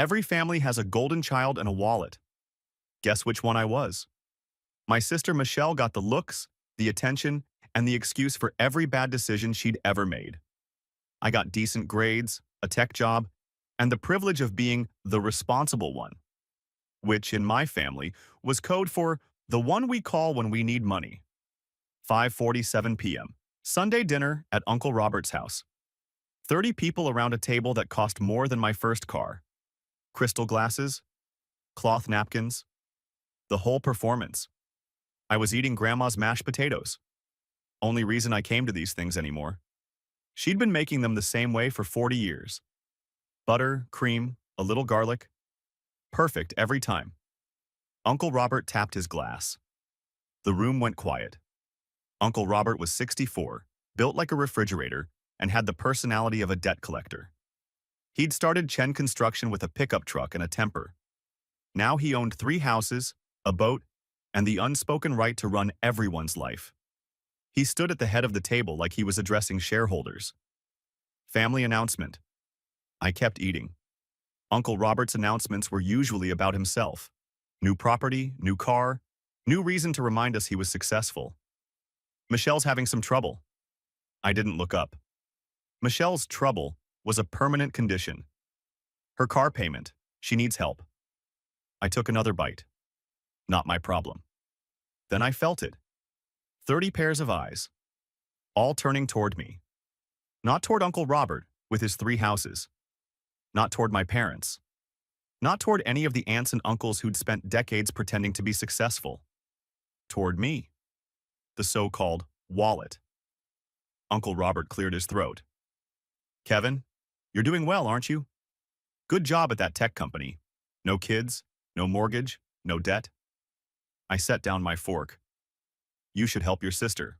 Every family has a golden child and a wallet. Guess which one I was? My sister Michelle got the looks, the attention, and the excuse for every bad decision she'd ever made. I got decent grades, a tech job, and the privilege of being the responsible one, which in my family was code for the one we call when we need money. 5:47 p.m. Sunday dinner at Uncle Robert's house. 30 people around a table that cost more than my first car. Crystal glasses, cloth napkins, the whole performance. I was eating Grandma's mashed potatoes. Only reason I came to these things anymore. She'd been making them the same way for 40 years. Butter, cream, a little garlic. Perfect every time. Uncle Robert tapped his glass. The room went quiet. Uncle Robert was 64, built like a refrigerator, and had the personality of a debt collector. He'd started Chen Construction with a pickup truck and a temper. Now he owned 3 houses, a boat, and the unspoken right to run everyone's life. He stood at the head of the table like he was addressing shareholders. Family announcement. I kept eating. Uncle Robert's announcements were usually about himself. New property, new car, new reason to remind us he was successful. Michelle's having some trouble. I didn't look up. Michelle's trouble was a permanent condition. Her car payment, she needs help. I took another bite. Not my problem. Then I felt it. 30 pairs of eyes, all turning toward me. Not toward Uncle Robert with his 3 houses. Not toward my parents. Not toward any of the aunts and uncles who'd spent decades pretending to be successful. Toward me. The so-called wallet. Uncle Robert cleared his throat. Kevin, you're doing well, aren't you? Good job at that tech company. No kids, no mortgage, no debt. I set down my fork. You should help your sister.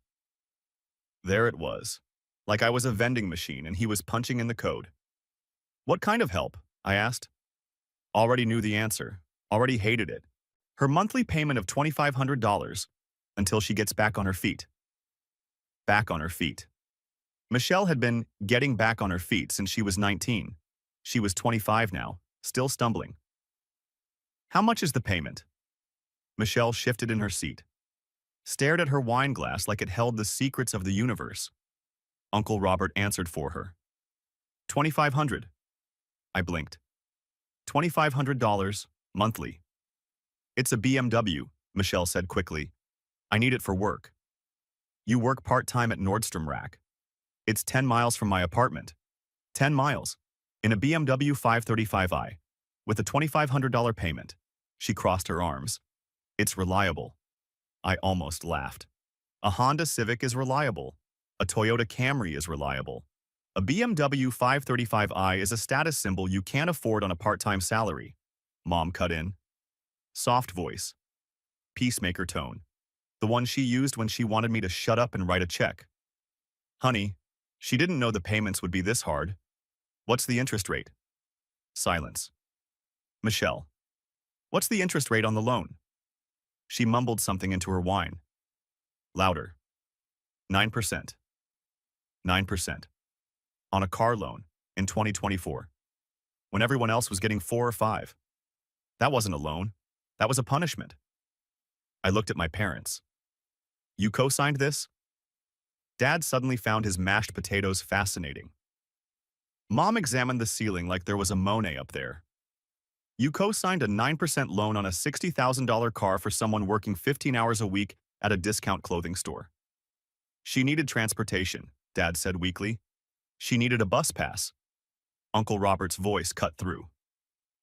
There it was, like I was a vending machine and he was punching in the code. What kind of help? I asked. Already knew the answer, already hated it. Her monthly payment of $2,500 until she gets back on her feet. Back on her feet. Michelle had been getting back on her feet since she was 19. She was 25 now, still stumbling. How much is the payment? Michelle shifted in her seat, stared at her wine glass like it held the secrets of the universe. Uncle Robert answered for her. $2,500. I blinked. $2,500 monthly. It's a BMW, Michelle said quickly. I need it for work. You work part-time at Nordstrom Rack. It's 10 miles from my apartment. 10 miles. In a BMW 535i. With a $2,500 payment. She crossed her arms. It's reliable. I almost laughed. A Honda Civic is reliable. A Toyota Camry is reliable. A BMW 535i is a status symbol you can't afford on a part-time salary. Mom cut in. Soft voice. Peacemaker tone. The one she used when she wanted me to shut up and write a check. Honey, she didn't know the payments would be this hard. What's the interest rate? Silence. Michelle. What's the interest rate on the loan? She mumbled something into her wine. Louder. 9%. 9%. On a car loan in 2024. When everyone else was getting 4 or 5. That wasn't a loan. That was a punishment. I looked at my parents. You co-signed this? Dad suddenly found his mashed potatoes fascinating. Mom examined the ceiling like there was a Monet up there. You co-signed a 9% loan on a $60,000 car for someone working 15 hours a week at a discount clothing store. She needed transportation, Dad said weakly. She needed a bus pass. Uncle Robert's voice cut through.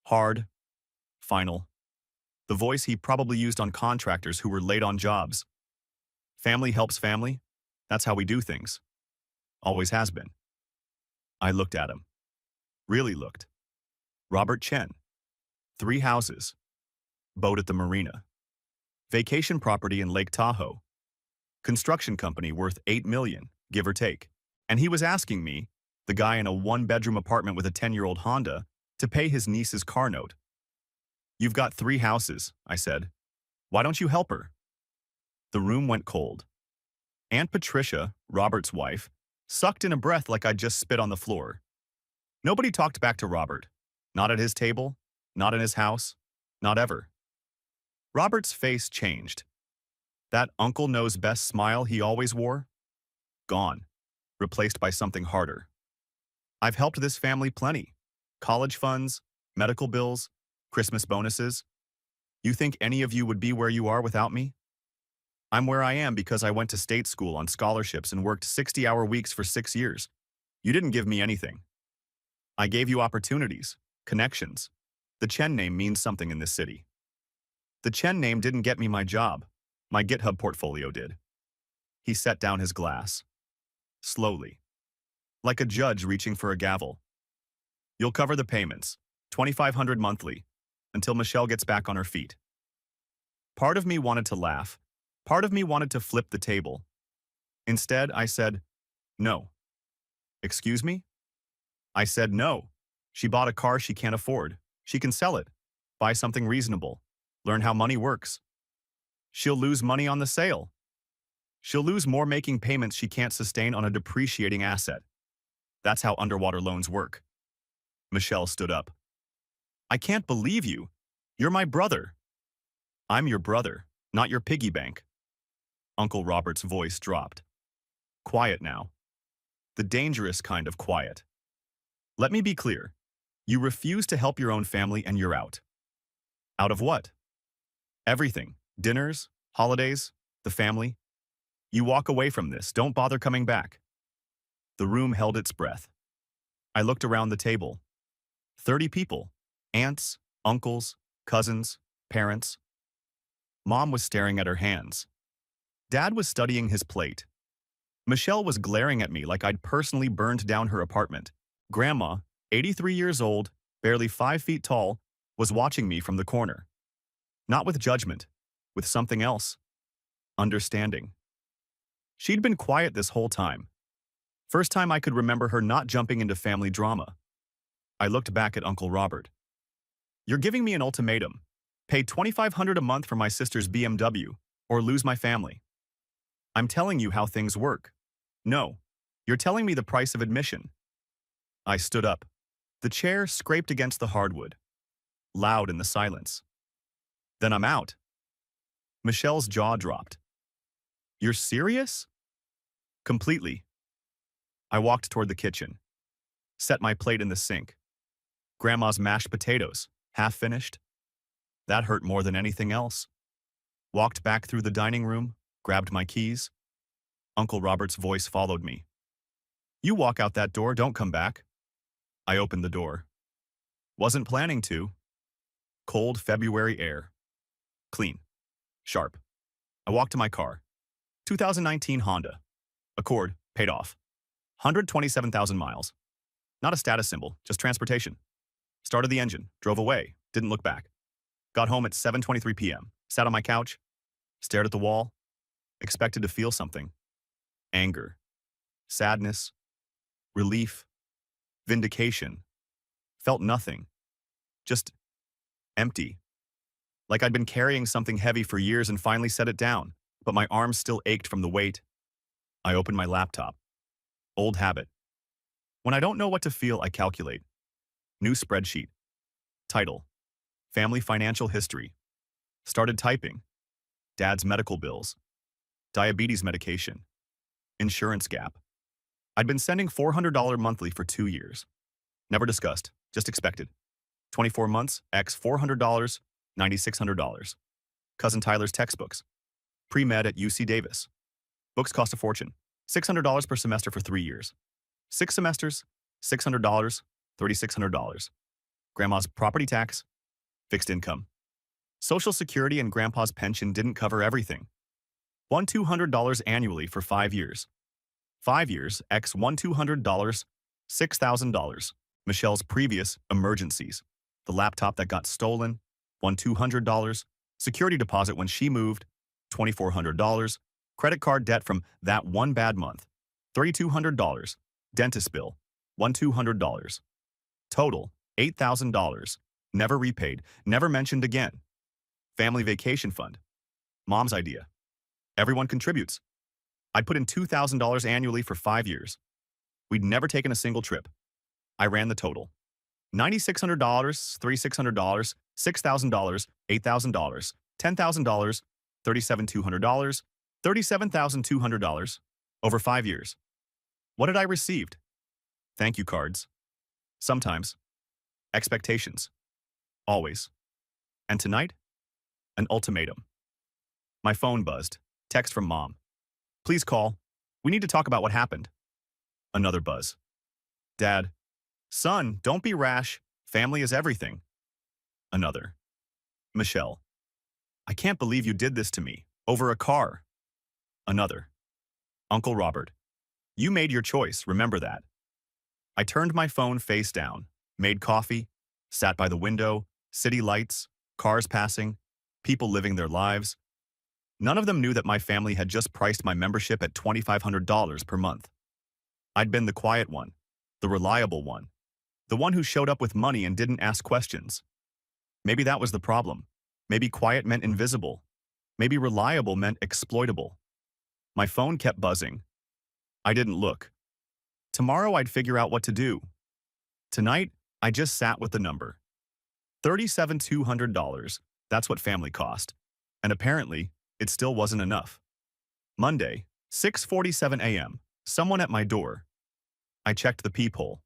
Hard. Final. The voice he probably used on contractors who were late on jobs. Family helps family. That's how we do things. Always has been. I looked at him. Really looked. Robert Chen. 3 houses. Boat at the marina. Vacation property in Lake Tahoe. Construction company worth $8 million, give or take. And he was asking me, the guy in a 1-bedroom apartment with a 10-year-old Honda, to pay his niece's car note. You've got 3 houses, I said. Why don't you help her? The room went cold. Aunt Patricia, Robert's wife, sucked in a breath like I'd just spit on the floor. Nobody talked back to Robert. Not at his table, Not in his house. Not ever. Robert's face changed. That uncle knows best smile he always wore? Gone. Replaced by something harder. I've helped this family plenty. College funds, medical bills, Christmas bonuses. You think any of you would be where you are without me? I'm where I am because I went to state school on scholarships and worked 60-hour weeks for 6 years. You didn't give me anything. I gave you opportunities, connections. The Chen name means something in this city. The Chen name didn't get me my job. My GitHub portfolio did. He set down his glass. Slowly. Like a judge reaching for a gavel. You'll cover the payments, $2,500 monthly, until Michelle gets back on her feet. Part of me wanted to laugh. Part of me wanted to flip the table. Instead, I said, no. Excuse me? I said no. She bought a car she can't afford. She can sell it. Buy something reasonable. Learn how money works. She'll lose money on the sale. She'll lose more making payments she can't sustain on a depreciating asset. That's how underwater loans work. Michelle stood up. I can't believe you. You're my brother. I'm your brother, not your piggy bank. Uncle Robert's voice dropped. Quiet now. The dangerous kind of quiet. Let me be clear. You refuse to help your own family and you're out. Out of what? Everything. Dinners, holidays, the family. You walk away from this. Don't bother coming back. The room held its breath. I looked around the table. 30 people. Aunts, uncles, cousins, parents. Mom was staring at her hands. Dad was studying his plate. Michelle was glaring at me like I'd personally burned down her apartment. Grandma, 83 years old, barely 5 feet tall, was watching me from the corner. Not with judgment, with something else. Understanding. She'd been quiet this whole time. First time I could remember her not jumping into family drama. I looked back at Uncle Robert. You're giving me an ultimatum. Pay $2,500 a month for my sister's BMW, or lose my family. I'm telling you how things work. No, you're telling me the price of admission. I stood up. The chair scraped against the hardwood. Loud in the silence. Then I'm out. Michelle's jaw dropped. You're serious? Completely. I walked toward the kitchen. Set my plate in the sink. Grandma's mashed potatoes, half finished. That hurt more than anything else. Walked back through the dining room, grabbed my keys. Uncle Robert's voice followed me. You walk out that door, don't come back. I opened the door. Wasn't planning to. Cold February air. Clean. Sharp. I walked to my car. 2019 Honda. Accord, paid off. 127,000 miles. Not a status symbol, just transportation. Started the engine, drove away, didn't look back. Got home at 7:23 p.m., sat on my couch, stared at the wall, expected to feel something. Anger. Sadness. Relief. Vindication. Felt nothing. Just empty. Like I'd been carrying something heavy for years and finally set it down, but my arms still ached from the weight. I opened my laptop. Old habit. When I don't know what to feel, I calculate. New spreadsheet. Title. Family financial history. Started typing. Dad's medical bills. Diabetes medication. Insurance gap. I'd been sending $400 monthly for 2 years. Never discussed, just expected. 24 months, x $400, $9,600. Cousin Tyler's textbooks. Pre-med at UC Davis. Books cost a fortune. $600 per semester for 3 years. 6 semesters, $600, $3,600. Grandma's property tax, fixed income. Social Security and Grandpa's pension didn't cover everything. $1,200 annually for 5 years. 5 years, x $1,200, $6,000. Michelle's previous emergencies. The laptop that got stolen, $1,200. Security deposit when she moved, $2,400. Credit card debt from that one bad month, $3,200. Dentist bill, $1,200. Total, $8,000. Never repaid, never mentioned again. Family vacation fund. Mom's idea. Everyone contributes. I'd put in $2,000 annually for 5 years. We'd never taken a single trip. I ran the total. $9,600, $3,600, $6,000, $8,000, $10,000, $37,200, $37,200 over 5 years. What did I receive? Thank you cards. Sometimes. Expectations. Always. And tonight? An ultimatum. My phone buzzed. Text from mom. Please call. We need to talk about what happened. Another buzz. Dad. Son, don't be rash. Family is everything. Another. Michelle. I can't believe you did this to me. Over a car. Another. Uncle Robert. You made your choice, remember that. I turned my phone face down, made coffee, sat by the window, city lights, cars passing, people living their lives. None of them knew that my family had just priced my membership at $2,500 per month. I'd been the quiet one, the reliable one, the one who showed up with money and didn't ask questions. Maybe that was the problem. Maybe quiet meant invisible. Maybe reliable meant exploitable. My phone kept buzzing. I didn't look. Tomorrow I'd figure out what to do. Tonight, I just sat with the number. $37,200, that's what family cost. And apparently, it still wasn't enough. Monday, 6:47 a.m., someone at my door. I checked the peephole.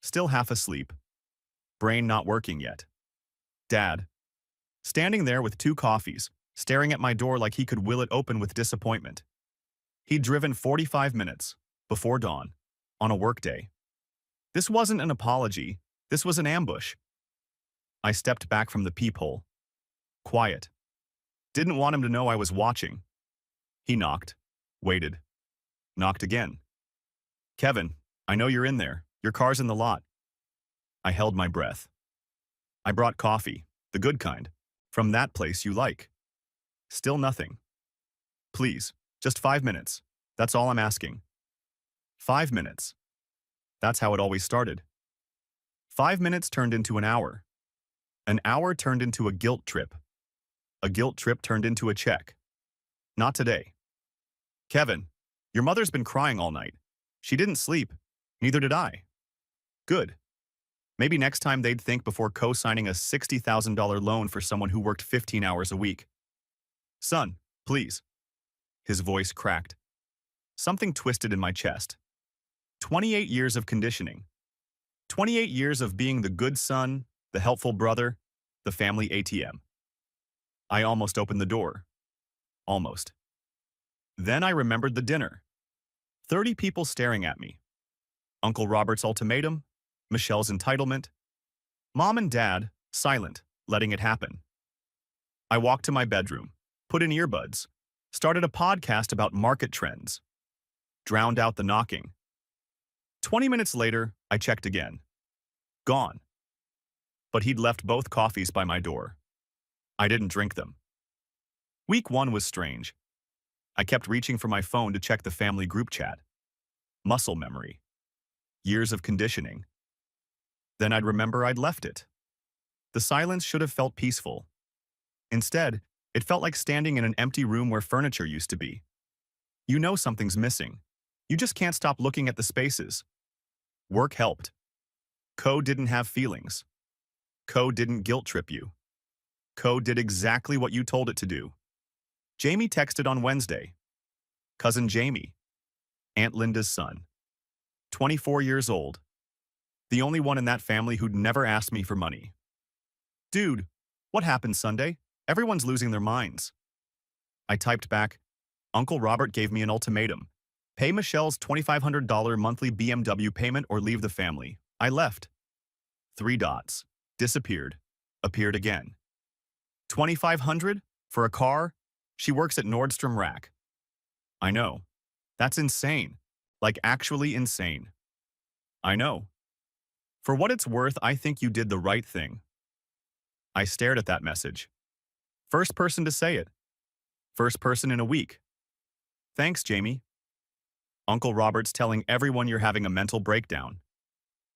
Still half asleep. Brain not working yet. Dad. Standing there with 2 coffees, staring at my door like he could will it open with disappointment. He'd driven 45 minutes, before dawn, on a workday. This wasn't an apology, this was an ambush. I stepped back from the peephole. Quiet. Didn't want him to know I was watching. He knocked, waited, knocked again. Kevin, I know you're in there, your car's in the lot. I held my breath. I brought coffee, the good kind, from that place you like. Still nothing. Please, just 5 minutes, that's all I'm asking. 5 minutes. That's how it always started. 5 minutes turned into an hour. An hour turned into a guilt trip. A guilt trip turned into a check. Not today. Kevin, your mother's been crying all night. She didn't sleep. Neither did I. Good. Maybe next time they'd think before co-signing a $60,000 loan for someone who worked 15 hours a week. Son, please. His voice cracked. Something twisted in my chest. 28 years of conditioning. 28 years of being the good son, the helpful brother, the family ATM. I almost opened the door. Almost. Then I remembered the dinner. 30 people staring at me. Uncle Robert's ultimatum, Michelle's entitlement. Mom and Dad, silent, letting it happen. I walked to my bedroom, put in earbuds, started a podcast about market trends. Drowned out the knocking. 20 minutes later, I checked again. Gone. But he'd left both coffees by my door. I didn't drink them. Week 1 was strange. I kept reaching for my phone to check the family group chat. Muscle memory. Years of conditioning. Then I'd remember I'd left it. The silence should have felt peaceful. Instead, it felt like standing in an empty room where furniture used to be. You know something's missing. You just can't stop looking at the spaces. Work helped. Co didn't have feelings. Co didn't guilt trip you. Co did exactly what you told it to do. Jamie texted on Wednesday. Cousin Jamie. Aunt Linda's son. 24 years old. The only one in that family who'd never asked me for money. Dude, what happened Sunday? Everyone's losing their minds. I typed back, Uncle Robert gave me an ultimatum. Pay Michelle's $2,500 monthly BMW payment or leave the family. I left. 3 dots. Disappeared. Appeared again. $2,500? For a car? She works at Nordstrom Rack. I know. That's insane. Like actually insane. I know. For what it's worth, I think you did the right thing. I stared at that message. First person to say it. First person in a week. Thanks, Jamie. Uncle Robert's telling everyone you're having a mental breakdown.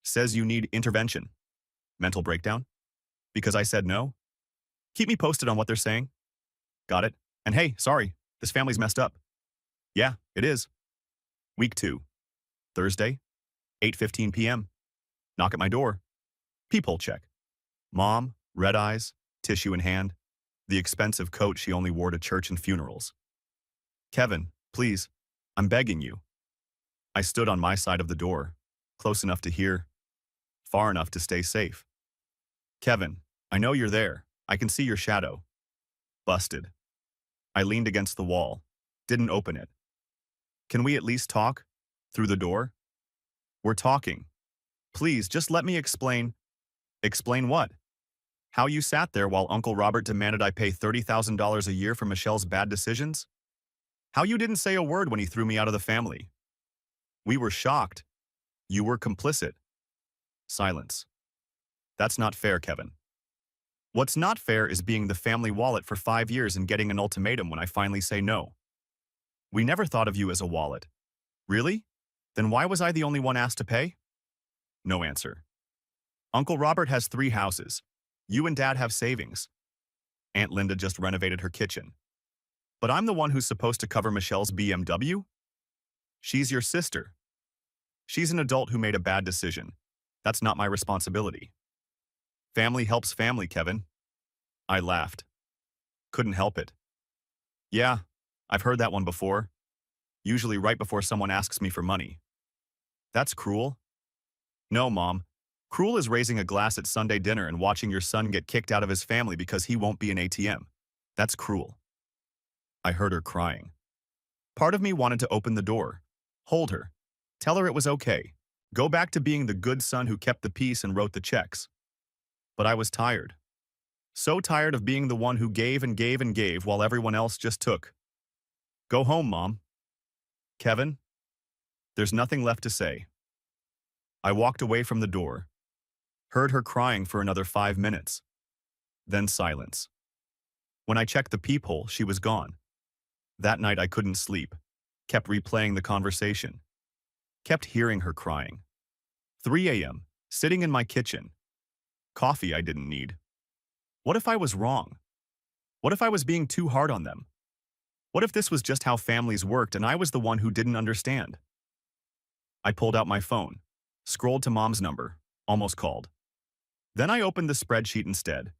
Says you need intervention. Mental breakdown? Because I said no? Keep me posted on what they're saying. Got it. And hey, sorry, this family's messed up. Yeah, it is. Week 2. Thursday, 8:15 p.m. Knock at my door. Peephole check. Mom, red eyes, tissue in hand, the expensive coat she only wore to church and funerals. Kevin, please, I'm begging you. I stood on my side of the door, close enough to hear, far enough to stay safe. Kevin, I know you're there. I can see your shadow. Busted. I leaned against the wall, didn't open it. Can we at least talk? Through the door? We're talking. Please, just let me explain. Explain what? How you sat there while Uncle Robert demanded I pay $30,000 a year for Michelle's bad decisions? How you didn't say a word when he threw me out of the family? We were shocked. You were complicit. Silence. That's not fair, Kevin. What's not fair is being the family wallet for 5 years and getting an ultimatum when I finally say no. We never thought of you as a wallet. Really? Then why was I the only one asked to pay? No answer. Uncle Robert has 3 houses. You and Dad have savings. Aunt Linda just renovated her kitchen. But I'm the one who's supposed to cover Michelle's BMW? She's your sister. She's an adult who made a bad decision. That's not my responsibility. Family helps family, Kevin. I laughed. Couldn't help it. Yeah, I've heard that one before. Usually right before someone asks me for money. That's cruel. No, Mom. Cruel is raising a glass at Sunday dinner and watching your son get kicked out of his family because he won't be an ATM. That's cruel. I heard her crying. Part of me wanted to open the door, hold her, tell her it was okay, go back to being the good son who kept the peace and wrote the checks. But I was tired. So tired of being the one who gave and gave and gave while everyone else just took. Go home, Mom. Kevin? There's nothing left to say. I walked away from the door, heard her crying for another 5 minutes. Then silence. When I checked the peephole, she was gone. That night I couldn't sleep, kept replaying the conversation, kept hearing her crying. 3 a.m., sitting in my kitchen. Coffee I didn't need. What if I was wrong? What if I was being too hard on them? What if this was just how families worked and I was the one who didn't understand? I pulled out my phone, scrolled to Mom's number, almost called. Then I opened the spreadsheet instead.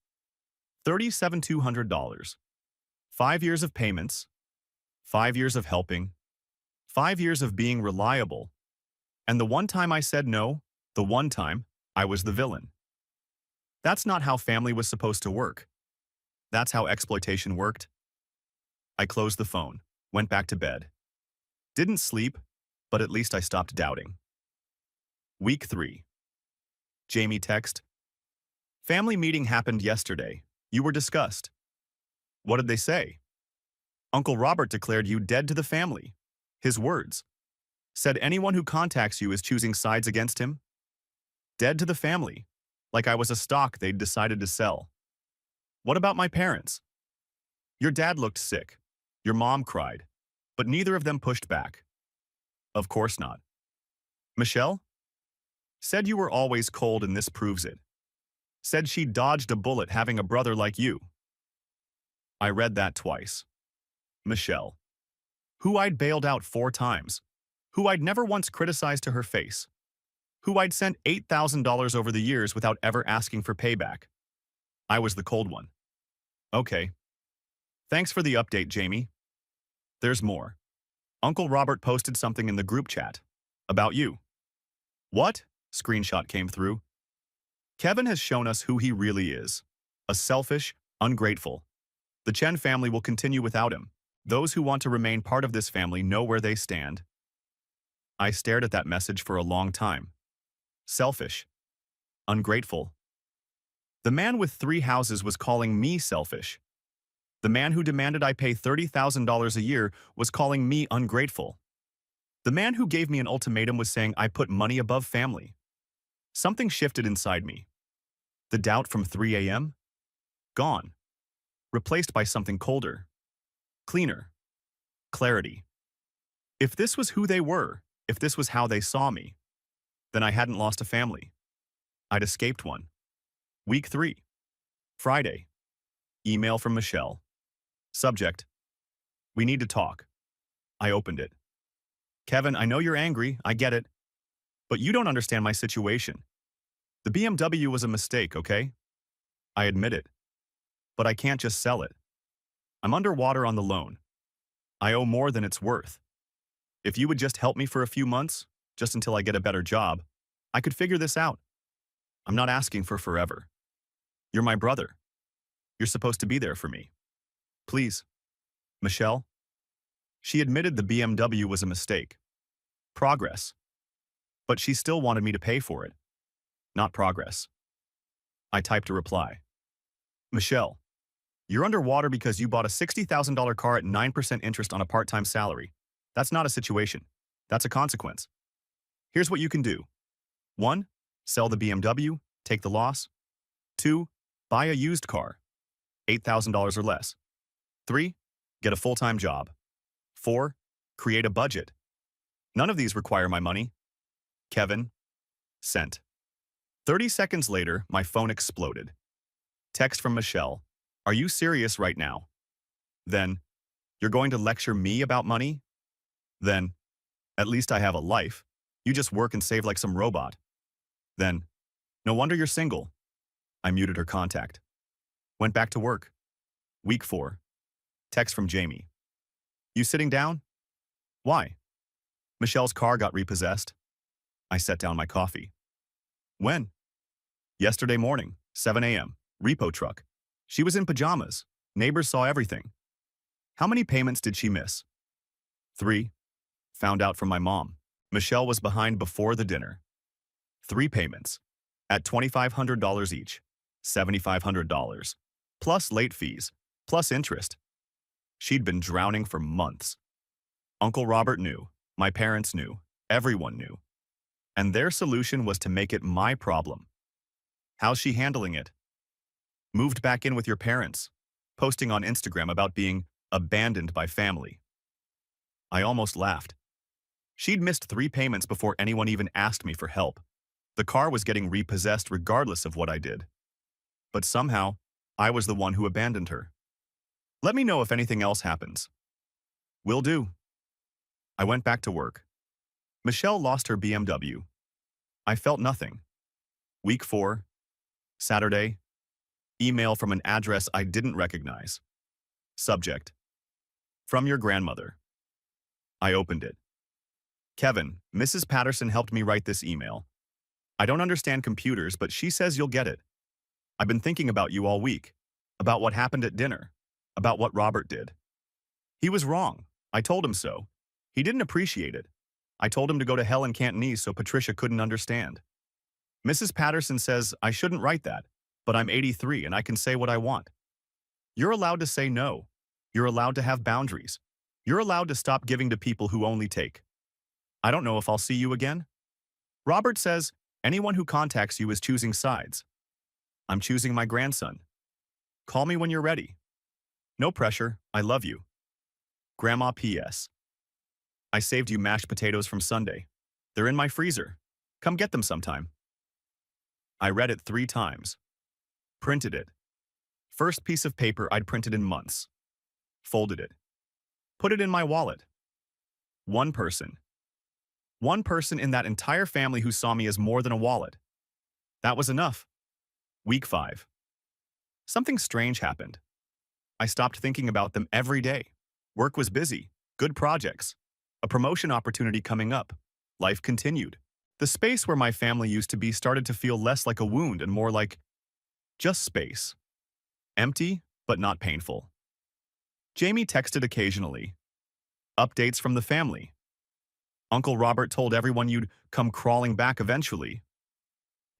$37,200. 5 years of payments, 5 years of helping, 5 years of being reliable, and the one time I said no, the one time, I was the villain. That's not how family was supposed to work. That's how exploitation worked. I closed the phone, went back to bed. Didn't sleep, but at least I stopped doubting. Week 3. Jamie text. Family meeting happened yesterday. You were discussed. What did they say? Uncle Robert declared you dead to the family. His words. Said anyone who contacts you is choosing sides against him. Dead to the family. Like I was a stock they'd decided to sell. What about my parents? Your dad looked sick. Your mom cried. But neither of them pushed back. Of course not. Michelle? Said you were always cold and this proves it. Said she dodged a bullet having a brother like you. I read that twice. Michelle. Who I'd bailed out 4 times. Who I'd never once criticized to her face. Who I'd sent $8,000 over the years without ever asking for payback. I was the cold one. Okay. Thanks for the update, Jamie. There's more. Uncle Robert posted something in the group chat. About you. What? Screenshot came through. Kevin has shown us who he really is. A selfish, ungrateful. The Chen family will continue without him. Those who want to remain part of this family know where they stand. I stared at that message for a long time. Selfish. Ungrateful. The man with 3 houses was calling me selfish. The man who demanded I pay $30,000 a year was calling me ungrateful. The man who gave me an ultimatum was saying I put money above family. Something shifted inside me. The doubt from 3 a.m.? Gone. Replaced by something colder. Cleaner. Clarity. If this was who they were, if this was how they saw me, then I hadn't lost a family. I'd escaped one. Week 3. Friday. Email from Michelle. Subject. We need to talk. I opened it. Kevin, I know you're angry, I get it. But you don't understand my situation. The BMW was a mistake, okay? I admit it. But I can't just sell it. I'm underwater on the loan. I owe more than it's worth. If you would just help me for a few months, just until I get a better job, I could figure this out. I'm not asking for forever. You're my brother. You're supposed to be there for me. Please. Michelle? She admitted the BMW was a mistake. Progress. But she still wanted me to pay for it. Not progress. I typed a reply. Michelle, you're underwater because you bought a $60,000 car at 9% interest on a part-time salary. That's not a situation. That's a consequence. Here's what you can do. 1. Sell the BMW, take the loss. 2. Buy a used car, $8,000 or less. 3. Get a full-time job. 4. Create a budget. None of these require my money. Kevin. Sent. 30 seconds later, my phone exploded. Text from Michelle. Are you serious right now? Then, you're going to lecture me about money? Then, at least I have a life. You just work and save like some robot. Then, no wonder you're single. I muted her contact. Went back to work. Week 4. Text from Jamie. You sitting down? Why? Michelle's car got repossessed. I set down my coffee. When? Yesterday morning, 7 a.m. Repo truck. She was in pajamas. Neighbors saw everything. How many payments did she miss? 3. Found out from my mom. Michelle was behind before the dinner. 3 payments. At $2,500 each. $7,500. Plus late fees. Plus interest. She'd been drowning for months. Uncle Robert knew. My parents knew. Everyone knew. And their solution was to make it my problem. How's she handling it? Moved back in with your parents. Posting on Instagram about being abandoned by family. I almost laughed. She'd missed 3 payments before anyone even asked me for help. The car was getting repossessed regardless of what I did. But somehow, I was the one who abandoned her. Let me know if anything else happens. Will do. I went back to work. Michelle lost her BMW. I felt nothing. Week 4. Saturday. Email from an address I didn't recognize. Subject. From your grandmother. I opened it. Kevin, Mrs. Patterson helped me write this email. I don't understand computers, but she says you'll get it. I've been thinking about you all week. About what happened at dinner. About what Robert did. He was wrong. I told him so. He didn't appreciate it. I told him to go to hell in Cantonese so Patricia couldn't understand. Mrs. Patterson says I shouldn't write that, but I'm 83 and I can say what I want. You're allowed to say no. You're allowed to have boundaries. You're allowed to stop giving to people who only take. I don't know if I'll see you again. Robert says anyone who contacts you is choosing sides. I'm choosing my grandson. Call me when you're ready. No pressure. I love you. Grandma P.S. I saved you mashed potatoes from Sunday. They're in my freezer. Come get them sometime. I read it 3 times. Printed it. First piece of paper I'd printed in months. Folded it. Put it in my wallet. One person. One person in that entire family who saw me as more than a wallet. That was enough. Week 5. Something strange happened. I stopped thinking about them every day. Work was busy. Good projects. A promotion opportunity coming up. Life continued. The space where my family used to be started to feel less like a wound and more like just space. Empty, but not painful. Jamie texted occasionally. Updates from the family. Uncle Robert told everyone you'd come crawling back eventually.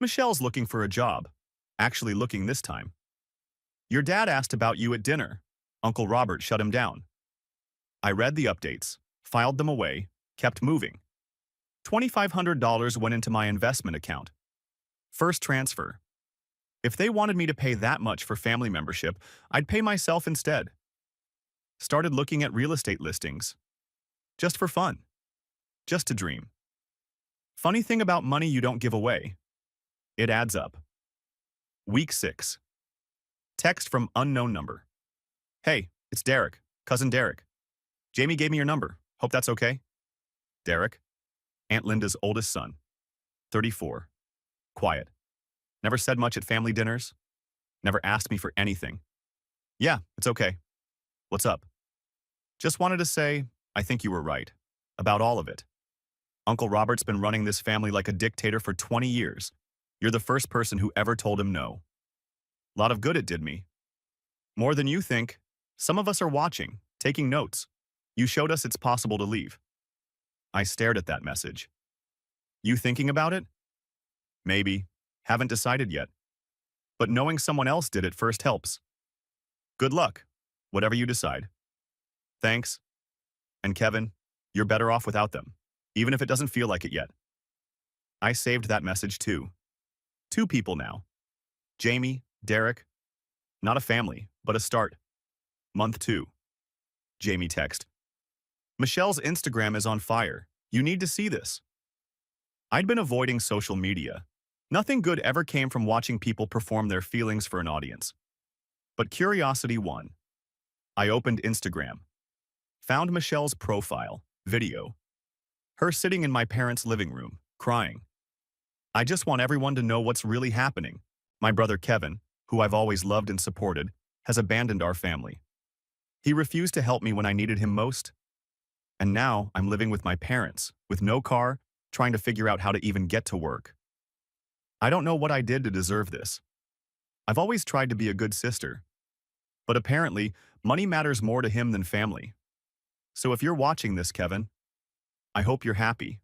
Michelle's looking for a job. Actually looking this time. Your dad asked about you at dinner. Uncle Robert shut him down. I read the updates, filed them away, kept moving. $2,500 went into my investment account. First transfer. If they wanted me to pay that much for family membership, I'd pay myself instead. Started looking at real estate listings. Just for fun. Just to dream. Funny thing about money you don't give away. It adds up. Week 6. Text from unknown number. Hey, it's Derek, cousin Derek. Jamie gave me your number. Hope that's okay. Derek, Aunt Linda's oldest son. 34. Quiet. Never said much at family dinners. Never asked me for anything. Yeah, it's okay. What's up? Just wanted to say, I think you were right. About all of it. Uncle Robert's been running this family like a dictator for 20 years. You're the first person who ever told him no. Lot of good it did me. More than you think. Some of us are watching, taking notes. You showed us it's possible to leave. I stared at that message. You thinking about it? Maybe. Haven't decided yet. But knowing someone else did it first helps. Good luck, whatever you decide. Thanks. And Kevin, you're better off without them, even if it doesn't feel like it yet. I saved that message too. 2 people now. Jamie, Derek. Not a family, but a start. Month 2. Jamie text. Michelle's Instagram is on fire. You need to see this. I'd been avoiding social media. Nothing good ever came from watching people perform their feelings for an audience. But curiosity won. I opened Instagram. Found Michelle's profile, video. Her sitting in my parents' living room, crying. I just want everyone to know what's really happening. My brother Kevin, who I've always loved and supported, has abandoned our family. He refused to help me when I needed him most. And now I'm living with my parents, with no car, trying to figure out how to even get to work. I don't know what I did to deserve this. I've always tried to be a good sister. But apparently, money matters more to him than family. So if you're watching this, Kevin, I hope you're happy.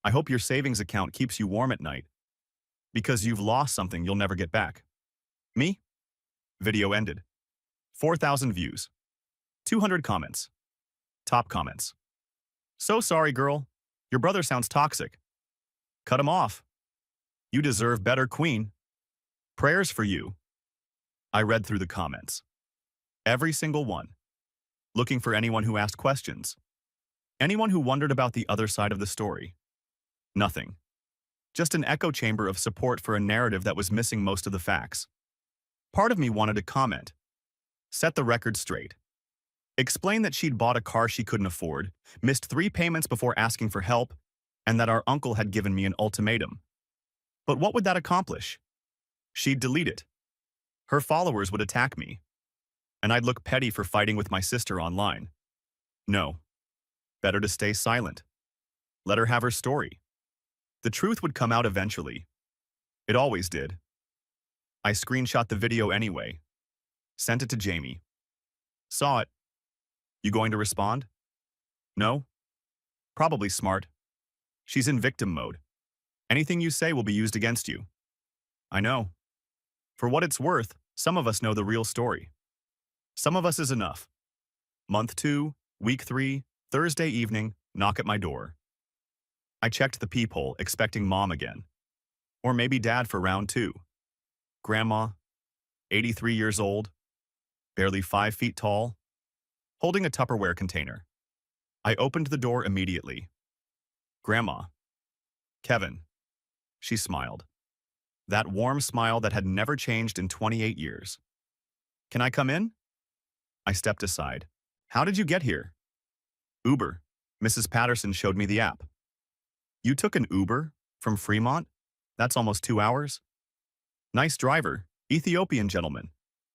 I hope your savings account keeps you warm at night. Because you've lost something you'll never get back. Me? Video ended. 4,000 views. 200 comments. Top comments. So sorry, girl. Your brother sounds toxic. Cut him off. You deserve better, queen. Prayers for you. I read through the comments. Every single one. Looking for anyone who asked questions. Anyone who wondered about the other side of the story. Nothing. Just an echo chamber of support for a narrative that was missing most of the facts. Part of me wanted to comment. Set the record straight. Explain that she'd bought a car she couldn't afford, missed 3 payments before asking for help, and that our uncle had given me an ultimatum. But what would that accomplish? She'd delete it. Her followers would attack me. And I'd look petty for fighting with my sister online. No. Better to stay silent. Let her have her story. The truth would come out eventually. It always did. I screenshot the video anyway. Sent it to Jamie. Saw it. You going to respond? No? Probably smart. She's in victim mode. Anything you say will be used against you. I know. For what it's worth, some of us know the real story. Some of us is enough. Month 2, week 3, Thursday evening, knock at my door. I checked the peephole, expecting mom again. Or maybe dad for round 2. Grandma, 83 years old, barely 5 feet tall, holding a Tupperware container. I opened the door immediately. Grandma. Kevin. She smiled. That warm smile that had never changed in 28 years. Can I come in? I stepped aside. How did you get here? Uber. Mrs. Patterson showed me the app. You took an Uber? From Fremont? That's almost 2 hours? Nice driver, Ethiopian gentleman.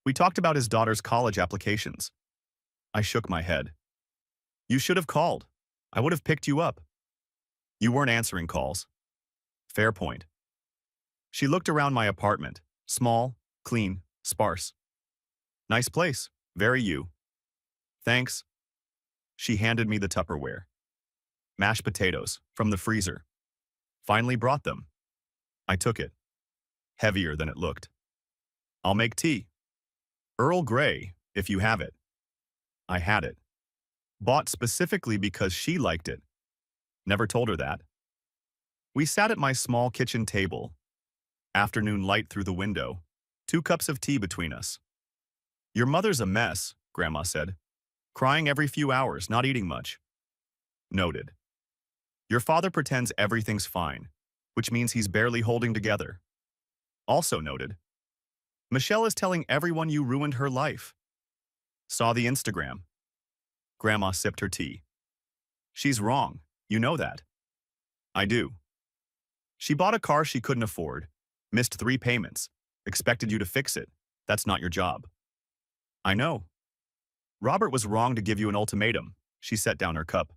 We talked about his daughter's college applications. I shook my head. You should have called. I would have picked you up. You weren't answering calls. Fair point. She looked around my apartment. Small, clean, sparse. Nice place. Very you. Thanks. She handed me the Tupperware. Mashed potatoes, from the freezer. Finally brought them. I took it. Heavier than it looked. I'll make tea. Earl Grey, if you have it. I had it. Bought specifically because she liked it. Never told her that. We sat at my small kitchen table. Afternoon light through the window. 2 cups of tea between us. Your mother's a mess, Grandma said. Crying every few hours, not eating much. Noted. Your father pretends everything's fine, which means he's barely holding together. Also noted. Michelle is telling everyone you ruined her life. Saw the Instagram. Grandma sipped her tea. She's wrong, you know that. I do. She bought a car she couldn't afford, Missed 3 payments. Expected you to fix it. That's not your job. I know. Robert was wrong to give you an ultimatum. She set down her cup.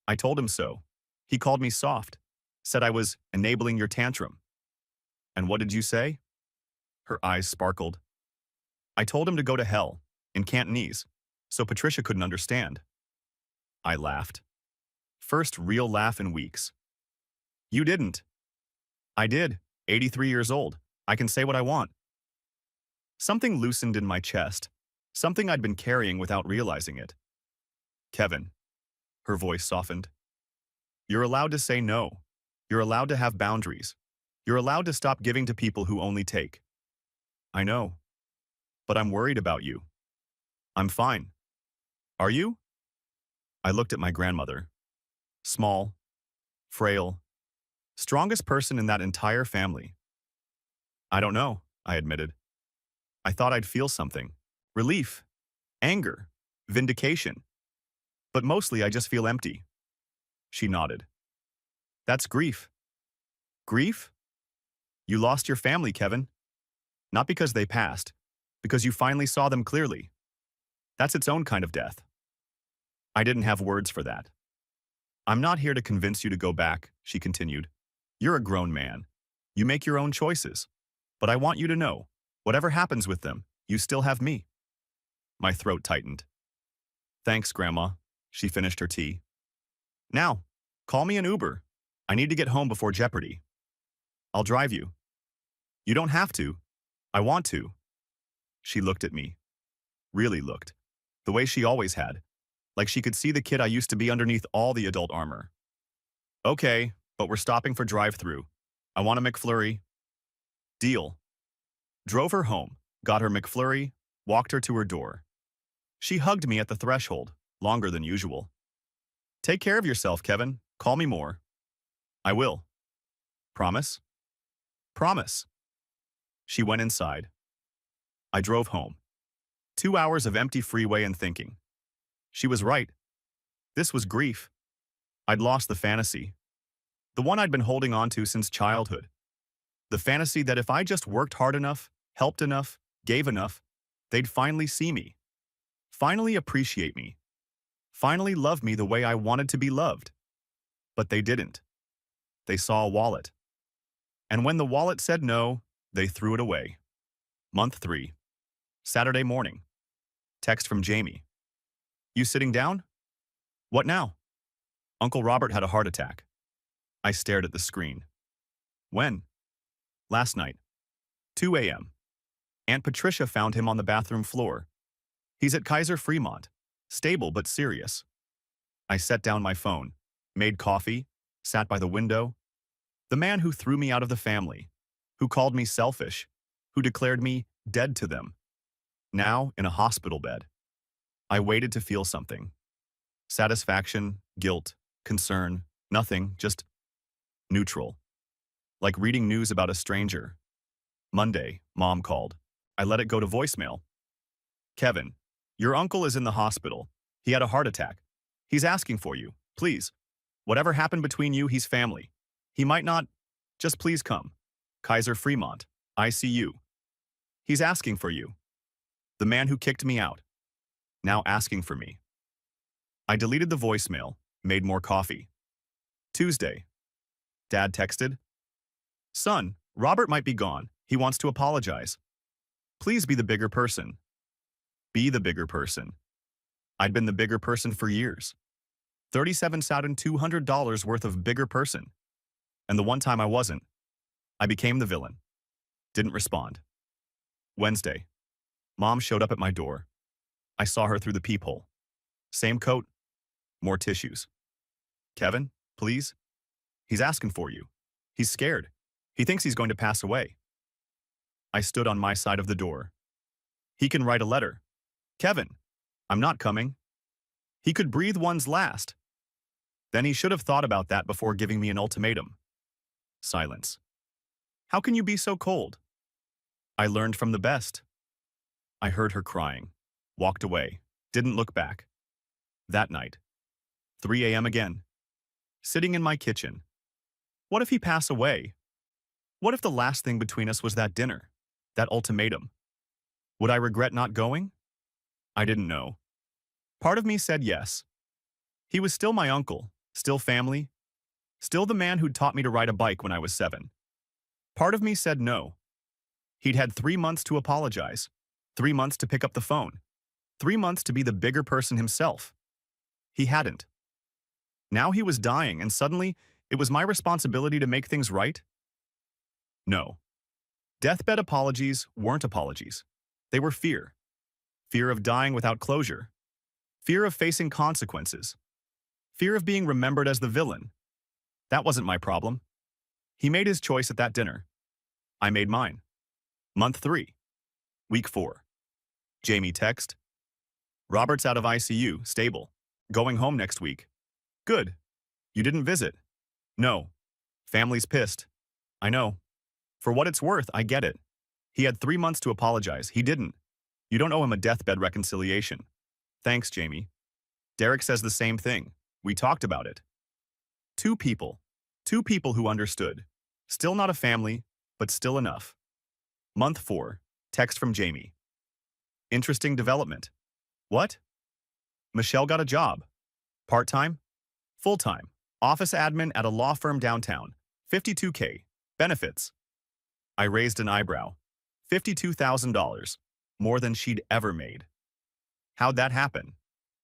I told him so. He called me soft. Said I was enabling your tantrum. And what did you say? Her eyes sparkled. I told him to go to hell, in Cantonese, so Patricia couldn't understand. I laughed. First real laugh in weeks. You didn't. I did. 83 years old. I can say what I want. Something loosened in my chest. Something I'd been carrying without realizing it. Kevin. Her voice softened. You're allowed to say no. You're allowed to have boundaries. You're allowed to stop giving to people who only take. I know. But I'm worried about you. I'm fine. Are you? I looked at my grandmother. Small, frail, strongest person in that entire family. I don't know, I admitted. I thought I'd feel something. Relief, anger, vindication. But mostly I just feel empty. She nodded. That's grief. Grief? You lost your family, Kevin. Not because they passed, because you finally saw them clearly. That's its own kind of death. I didn't have words for that. I'm not here to convince you to go back, she continued. You're a grown man. You make your own choices. But I want you to know, whatever happens with them, you still have me. My throat tightened. Thanks, Grandma. She finished her tea. Now, call me an Uber. I need to get home before Jeopardy. I'll drive you. You don't have to. I want to. She looked at me. Really looked. The way she always had. Like she could see the kid I used to be underneath all the adult armor. Okay, but we're stopping for drive-thru. I want a McFlurry. Deal. Drove her home, got her McFlurry, walked her to her door. She hugged me at the threshold, longer than usual. Take care of yourself, Kevin. Call me more. I will. Promise? Promise. She went inside. I drove home. 2 hours of empty freeway and thinking. She was right. This was grief. I'd lost the fantasy. The one I'd been holding on to since childhood. The fantasy that if I just worked hard enough, helped enough, gave enough, they'd finally see me. Finally appreciate me. Finally love me the way I wanted to be loved. But they didn't. They saw a wallet. And when the wallet said no, they threw it away. Month 3. Saturday morning. Text from Jamie. You sitting down? What now? Uncle Robert had a heart attack. I stared at the screen. When? Last night. 2 a.m. Aunt Patricia found him on the bathroom floor. He's at Kaiser Fremont. Stable but serious. I set down my phone, made coffee, sat by the window. The man who threw me out of the family, who called me selfish, who declared me dead to them. Now in a hospital bed. I waited to feel something. Satisfaction, guilt, concern, nothing, just neutral. Like reading news about a stranger. Monday, Mom called. I let it go to voicemail. Kevin, your uncle is in the hospital. He had a heart attack. He's asking for you, please. Whatever happened between you, he's family. He might not. Just please come. Kaiser Fremont, ICU. He's asking for you. The man who kicked me out. Now asking for me. I deleted the voicemail, made more coffee. Tuesday. Dad texted. Son, Robert might be gone. He wants to apologize. Please be the bigger person. Be the bigger person. I'd been the bigger person for years. $37,200 worth of bigger person. And the one time I wasn't, I became the villain. Didn't respond. Wednesday. Mom showed up at my door. I saw her through the peephole. Same coat, more tissues. Kevin, please? He's asking for you. He's scared. He thinks he's going to pass away. I stood on my side of the door. He can write a letter. Kevin, I'm not coming. He could breathe one's last. Then he should have thought about that before giving me an ultimatum. Silence. How can you be so cold? I learned from the best. I heard her crying, walked away, didn't look back. That night. 3 a.m. again. Sitting in my kitchen. What if he pass away? What if the last thing between us was that dinner? That ultimatum? Would I regret not going? I didn't know. Part of me said yes. He was still my uncle, still family, still the man who'd taught me to ride a bike when I was 7. Part of me said no. He'd had 3 months to apologize, 3 months to pick up the phone, 3 months to be the bigger person himself. He hadn't. Now he was dying, and suddenly it was my responsibility to make things right? No. Deathbed apologies weren't apologies. They were fear. Fear of dying without closure. Fear of facing consequences. Fear of being remembered as the villain. That wasn't my problem. He made his choice at that dinner. I made mine. Month 3. Week 4. Jamie text. Robert's out of ICU, stable. Going home next week. Good. You didn't visit. No. Family's pissed. I know. For what it's worth, I get it. He had 3 months to apologize. He didn't. You don't owe him a deathbed reconciliation. Thanks, Jamie. Derek says the same thing. We talked about it. 2 people. 2 people who understood. Still not a family, but still enough. Month 4. Text from Jamie. Interesting development. What? Michelle got a job. Part-time? Full-time. Office admin at a law firm downtown. $52K. Benefits. I raised an eyebrow. $52,000. More than she'd ever made. How'd that happen?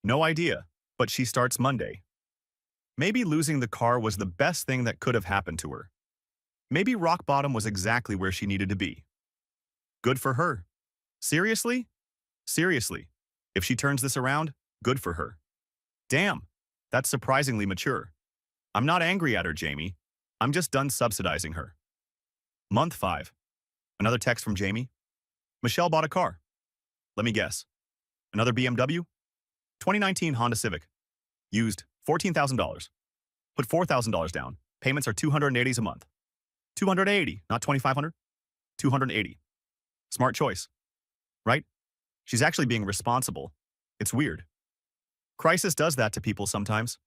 No idea, but she starts Monday. Maybe losing the car was the best thing that could have happened to her. Maybe rock bottom was exactly where she needed to be. Good for her. Seriously? Seriously. If she turns this around, good for her. Damn, that's surprisingly mature. I'm not angry at her, Jamie. I'm just done subsidizing her. Month 5. Another text from Jamie. Michelle bought a car. Let me guess. Another BMW? 2019 Honda Civic. Used, $14,000. Put $4,000 down. Payments are $280 a month. $280, not $2,500. $280. Smart choice. Right? She's actually being responsible. It's weird. Crisis does that to people sometimes.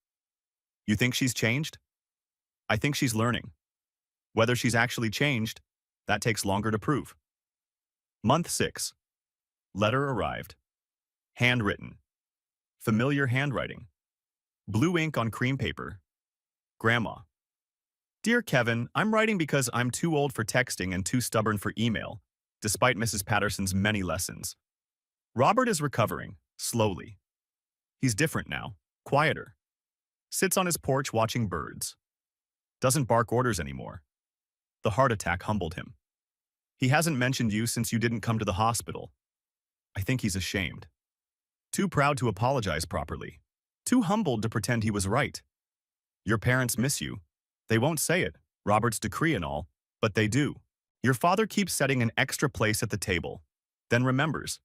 You think she's changed? I think she's learning. Whether she's actually changed, that takes longer to prove. Month 6. Letter arrived. Handwritten. Familiar handwriting. Blue ink on cream paper. Grandma. Dear Kevin, I'm writing because I'm too old for texting and too stubborn for email, despite Mrs. Patterson's many lessons. Robert is recovering, slowly. He's different now, quieter. Sits on his porch watching birds. Doesn't bark orders anymore. The heart attack humbled him. He hasn't mentioned you since you didn't come to the hospital. I think he's ashamed. Too proud to apologize properly. Too humbled to pretend he was right. Your parents miss you. They won't say it, Robert's decree and all, but they do. Your father keeps setting an extra place at the table, then remembers,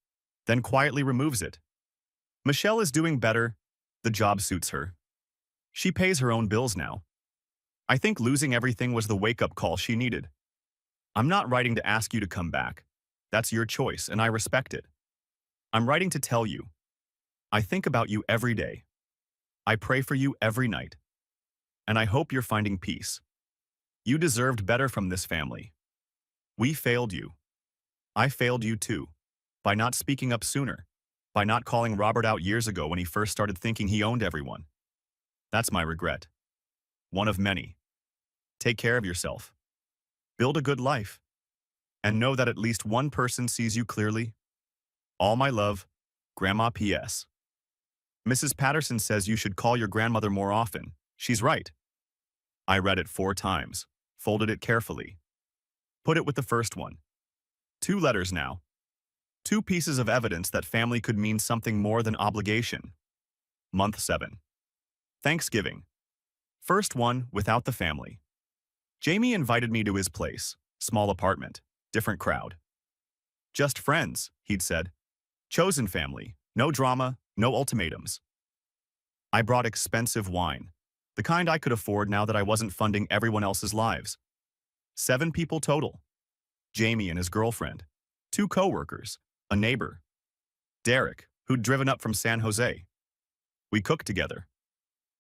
then quietly removes it. Michelle is doing better. The job suits her. She pays her own bills now. I think losing everything was the wake-up call she needed. I'm not writing to ask you to come back. That's your choice, and I respect it. I'm writing to tell you. I think about you every day. I pray for you every night. And I hope you're finding peace. You deserved better from this family. We failed you. I failed you too. By not speaking up sooner. By not calling Robert out years ago when he first started thinking he owned everyone. That's my regret. One of many. Take care of yourself. Build a good life. And know that at least one person sees you clearly. All my love, Grandma P.S. Mrs. Patterson says you should call your grandmother more often. She's right. I read it 4 times, folded it carefully. Put it with the first one. 2 letters now. 2 pieces of evidence that family could mean something more than obligation. Month 7. Thanksgiving. First one without the family. Jamie invited me to his place, small apartment, different crowd. Just friends, he'd said. Chosen family, no drama, no ultimatums. I brought expensive wine, the kind I could afford now that I wasn't funding everyone else's lives. 7 people total. Jamie and his girlfriend, 2 co-workers, a neighbor. Derek, who'd driven up from San Jose. We cooked together.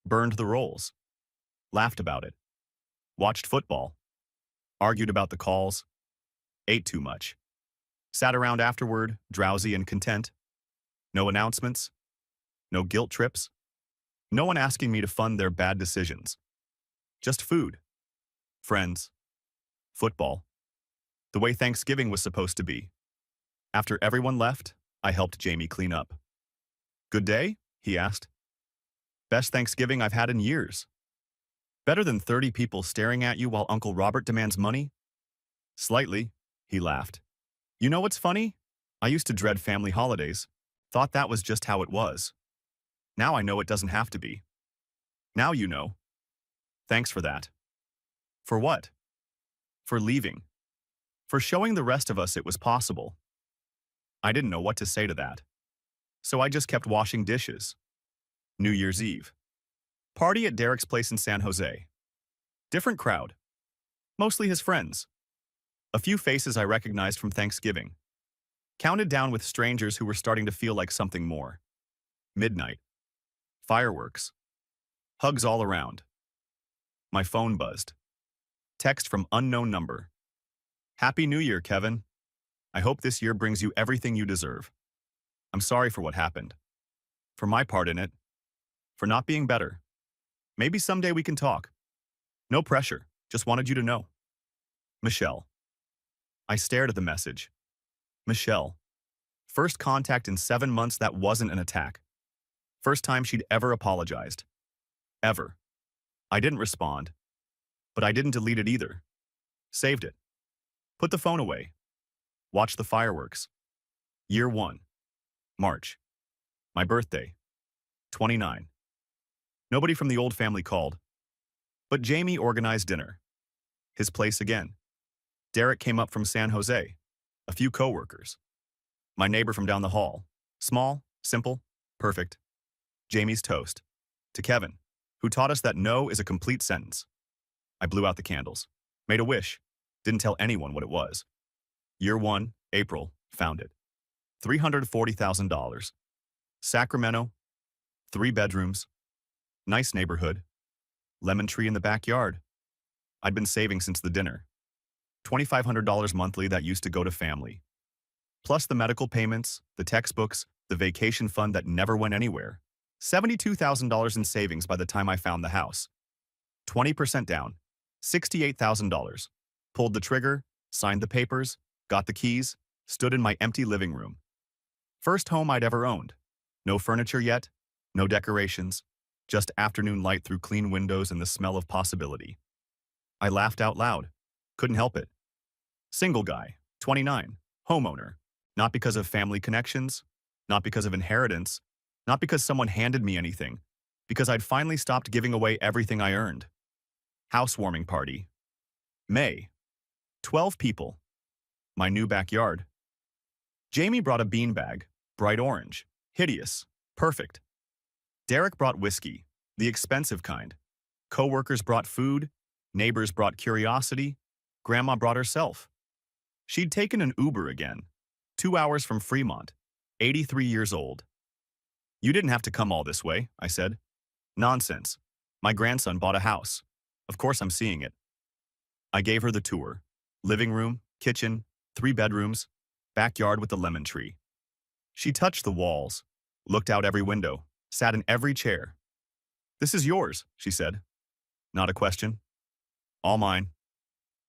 Burned the rolls. Laughed about it. Watched football. argued about the calls, ate too much, sat around afterward, drowsy and content. No announcements, no guilt trips, no one asking me to fund their bad decisions. Just food, friends, football, the way Thanksgiving was supposed to be. After everyone left, I helped Jamie clean up. "Good day?" he asked. "Best Thanksgiving I've had in years. Better than 30 people staring at you while Uncle Robert demands money?" "Slightly," he laughed. "You know what's funny? I used to dread family holidays. Thought that was just how it was. Now I know it doesn't have to be. Now you know. Thanks for that." "For what?" "For leaving. For showing the rest of us it was possible." I didn't know what to say to that. So I just kept washing dishes. New Year's Eve. Party at Derek's place in San Jose. Different crowd. Mostly his friends. A few faces I recognized from Thanksgiving. Counted down with strangers who were starting to feel like something more. Midnight. Fireworks. Hugs all around. My phone buzzed. Text from unknown number. "Happy New Year, Kevin. I hope this year brings you everything you deserve. I'm sorry for what happened. For my part in it. For not being better. Maybe someday we can talk. No pressure, just wanted you to know. Michelle." I stared at the message. Michelle. First contact in 7 months that wasn't an attack. First time she'd ever apologized. Ever. I didn't respond. But I didn't delete it either. Saved it. Put the phone away. Watched the fireworks. Year 1. March. My birthday. 29. Nobody from the old family called. But Jamie organized dinner. His place again. Derek came up from San Jose. A few coworkers. My neighbor from down the hall. Small, simple, perfect. Jamie's toast. To Kevin, who taught us that no is a complete sentence. I blew out the candles. Made a wish. Didn't tell anyone what it was. Year 1, April, found it. $340,000. Sacramento. 3 bedrooms. Nice neighborhood. Lemon tree in the backyard. I'd been saving since the dinner. $2,500 monthly that used to go to family. Plus the medical payments, the textbooks, the vacation fund that never went anywhere. $72,000 in savings by the time I found the house. 20% down. $68,000. Pulled the trigger, signed the papers, got the keys, stood in my empty living room. First home I'd ever owned. No furniture yet, no decorations, just afternoon light through clean windows and the smell of possibility. I laughed out loud. Couldn't help it. Single guy, 29, homeowner. Not because of family connections, not because of inheritance, not because someone handed me anything, because I'd finally stopped giving away everything I earned. Housewarming party. May. 12 people. My new backyard. Jamie brought a beanbag, bright orange, hideous, perfect. Derek brought whiskey, the expensive kind. Coworkers brought food, neighbors brought curiosity, Grandma brought herself. She'd taken an Uber again, 2 hours from Fremont, 83 years old. "You didn't have to come all this way," I said. "Nonsense. My grandson bought a house. Of course I'm seeing it." I gave her the tour. Living room, kitchen, 3 bedrooms, backyard with the lemon tree. She touched the walls, looked out every window, sat in every chair. "This is yours," she said. Not a question. "All mine."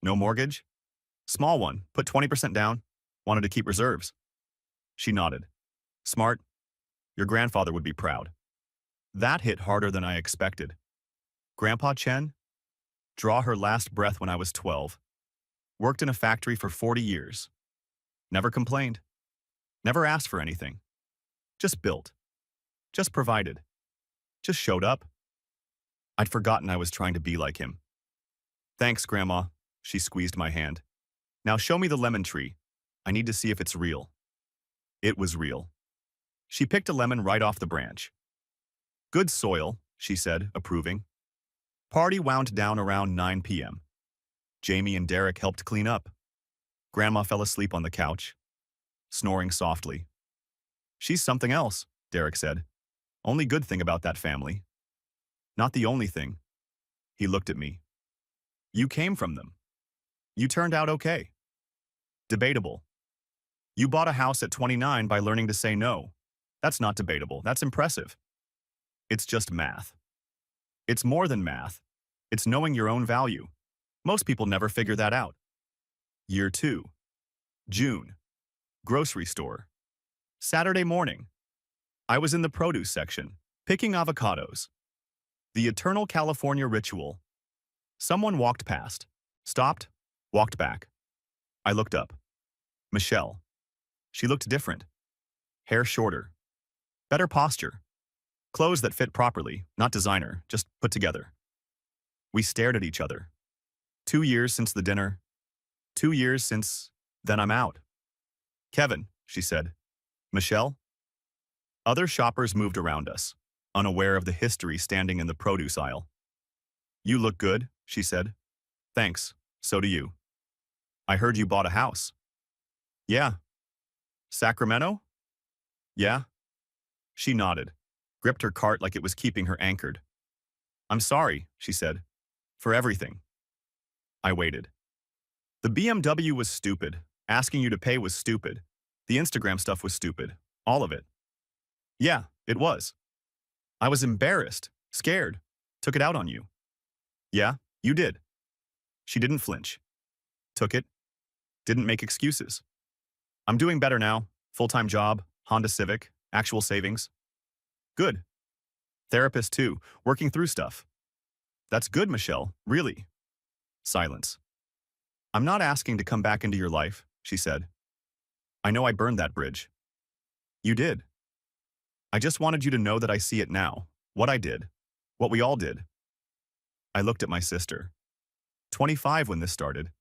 "No mortgage?" "Small one, put 20% down. Wanted to keep reserves." She nodded. "Smart. Your grandfather would be proud." That hit harder than I expected. Grandpa Chen? Draw her last breath when I was 12. Worked in a factory for 40 years. Never complained. Never asked for anything. Just built. Just provided. Just showed up. I'd forgotten I was trying to be like him. "Thanks, Grandma." She squeezed my hand. "Now show me the lemon tree. I need to see if it's real." It was real. She picked a lemon right off the branch. "Good soil," she said, approving. Party wound down around 9 p.m. Jamie and Derek helped clean up. Grandma fell asleep on the couch, snoring softly. "She's something else," Derek said. "Only good thing about that family." "Not the only thing." He looked at me. "You came from them." You turned out okay. Debatable. You bought a house at 29 by learning to say no. That's not debatable. That's impressive. It's just math. It's more than math. It's knowing your own value. Most people never figure that out. Year 2. June. Grocery store. Saturday morning. I was in the produce section, picking avocados. The eternal California ritual. Someone walked past, stopped, walked back. I looked up. Michelle. She looked different. Hair shorter. Better posture. Clothes that fit properly, not designer, just put together. We stared at each other. 2 years since the dinner. 2 years since, then I'm out. Kevin, she said. Michelle? Other shoppers moved around us, unaware of the history standing in the produce aisle. You look good, she said. Thanks, so do you. I heard you bought a house. Yeah. Sacramento? Yeah. She nodded, gripped her cart like it was keeping her anchored. I'm sorry, she said, for everything. I waited. The BMW was stupid. Asking you to pay was stupid. The Instagram stuff was stupid. All of it. Yeah, it was. I was embarrassed, scared, took it out on you. Yeah, you did. She didn't flinch. Took it. Didn't make excuses. I'm doing better now. Full-time job, Honda Civic, actual savings. Good. Therapist too, working through stuff. That's good, Michelle, really. Silence. I'm not asking to come back into your life, she said. I know I burned that bridge. You did. I just wanted you to know that I see it now, what I did, what we all did. I looked at my sister. 25 when this started.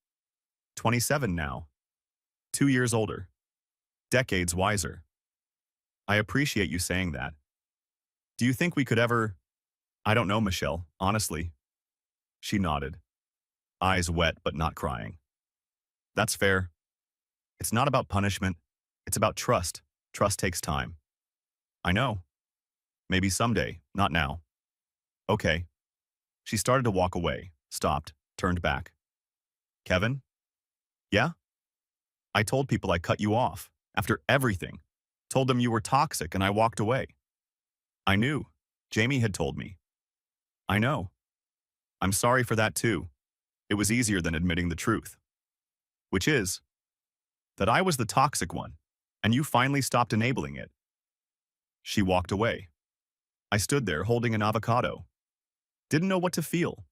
27 now. 2 years older. Decades wiser. I appreciate you saying that. Do you think we could ever... I don't know, Michelle, honestly. She nodded. Eyes wet but not crying. That's fair. It's not about punishment. It's about trust. Trust takes time. I know. Maybe someday, not now. Okay. She started to walk away, stopped, turned back. Kevin? Yeah? I told people I cut you off, after everything. Told them you were toxic and I walked away. I knew. Jamie had told me. I know. I'm sorry for that too. It was easier than admitting the truth. Which is that I was the toxic one, and you finally stopped enabling it. She walked away. I stood there holding an avocado. Didn't know what to feel.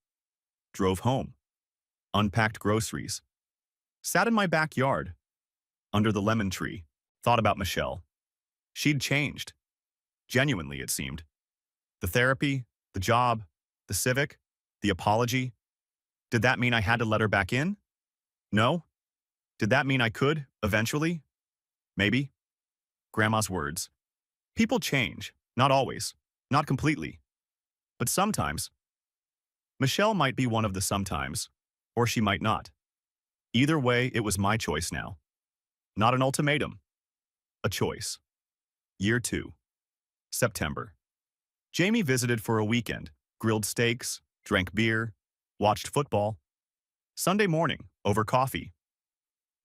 Drove home. Unpacked groceries. Sat in my backyard. Under the lemon tree. Thought about Michelle. She'd changed. Genuinely, it seemed. The therapy, the job, the civic, the apology. Did that mean I had to let her back in? No. Did that mean I could, eventually? Maybe. Grandma's words. People change. Not always. Not completely. But sometimes. Michelle might be one of the sometimes. Or she might not. Either way, it was my choice now. Not an ultimatum. A choice. Year 2. September. Jamie visited for a weekend. Grilled steaks, drank beer, watched football. Sunday morning, over coffee.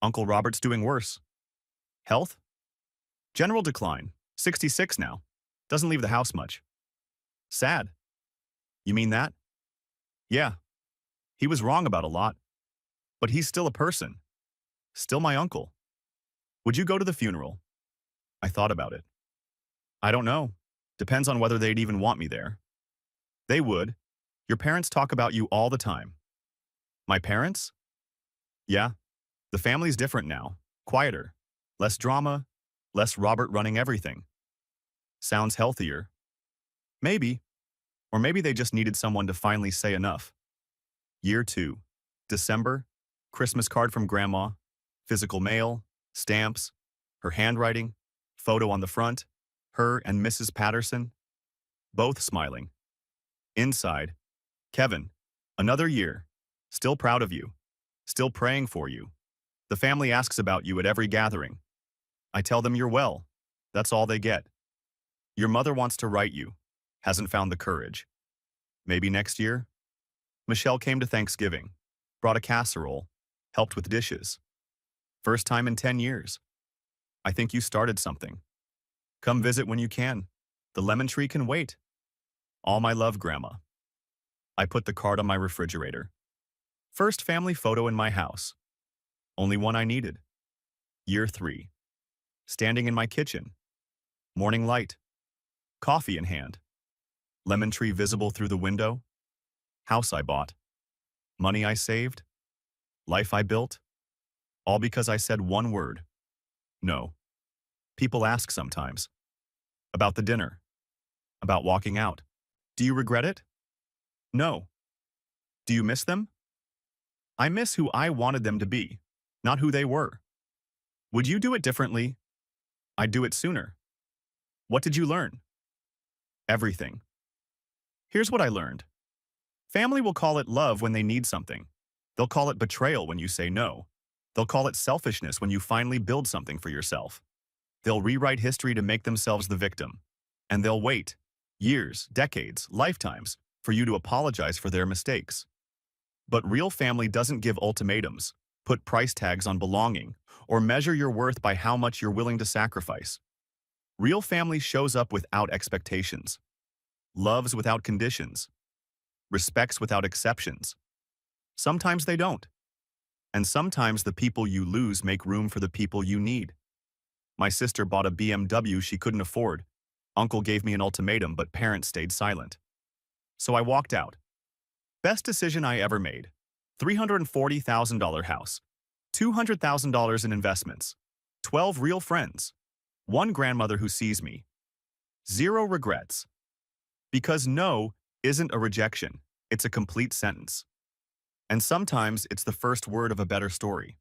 Uncle Robert's doing worse. Health? General decline. 66 now. Doesn't leave the house much. Sad. You mean that? Yeah. He was wrong about a lot. But he's still a person. Still my uncle. Would you go to the funeral? I thought about it. I don't know. Depends on whether they'd even want me there. They would. Your parents talk about you all the time. My parents? Yeah. The family's different now. Quieter. Less drama. Less Robert running everything. Sounds healthier. Maybe. Or maybe they just needed someone to finally say enough. Year 2. December. Christmas card from Grandma. Physical mail. Stamps. Her handwriting. Photo on the front. Her and Mrs. Patterson. Both smiling. Inside. Kevin. Another year. Still proud of you. Still praying for you. The family asks about you at every gathering. I tell them you're well. That's all they get. Your mother wants to write you. Hasn't found the courage. Maybe next year? Michelle came to Thanksgiving. Brought a casserole. Helped with dishes. First time in 10 years. I think you started something. Come visit when you can. The lemon tree can wait. All my love, Grandma. I put the card on my refrigerator. First family photo in my house. Only one I needed. Year 3. Standing in my kitchen. Morning light. Coffee in hand. Lemon tree visible through the window. House I bought. Money I saved. Life I built. All because I said one word. No. People ask sometimes. About the dinner. About walking out. Do you regret it? No. Do you miss them? I miss who I wanted them to be, not who they were. Would you do it differently? I'd do it sooner. What did you learn? Everything. Here's what I learned. Family will call it love when they need something. They'll call it betrayal when you say no. They'll call it selfishness when you finally build something for yourself. They'll rewrite history to make themselves the victim. And they'll wait, years, decades, lifetimes, for you to apologize for their mistakes. But real family doesn't give ultimatums, put price tags on belonging, or measure your worth by how much you're willing to sacrifice. Real family shows up without expectations, loves without conditions, respects without exceptions. Sometimes they don't. And sometimes the people you lose make room for the people you need. My sister bought a BMW she couldn't afford. Uncle gave me an ultimatum, but parents stayed silent. So I walked out. Best decision I ever made. $340,000 house. $200,000 in investments. 12 real friends. One grandmother who sees me. Zero regrets. Because no isn't a rejection. It's a complete sentence. And sometimes it's the first word of a better story.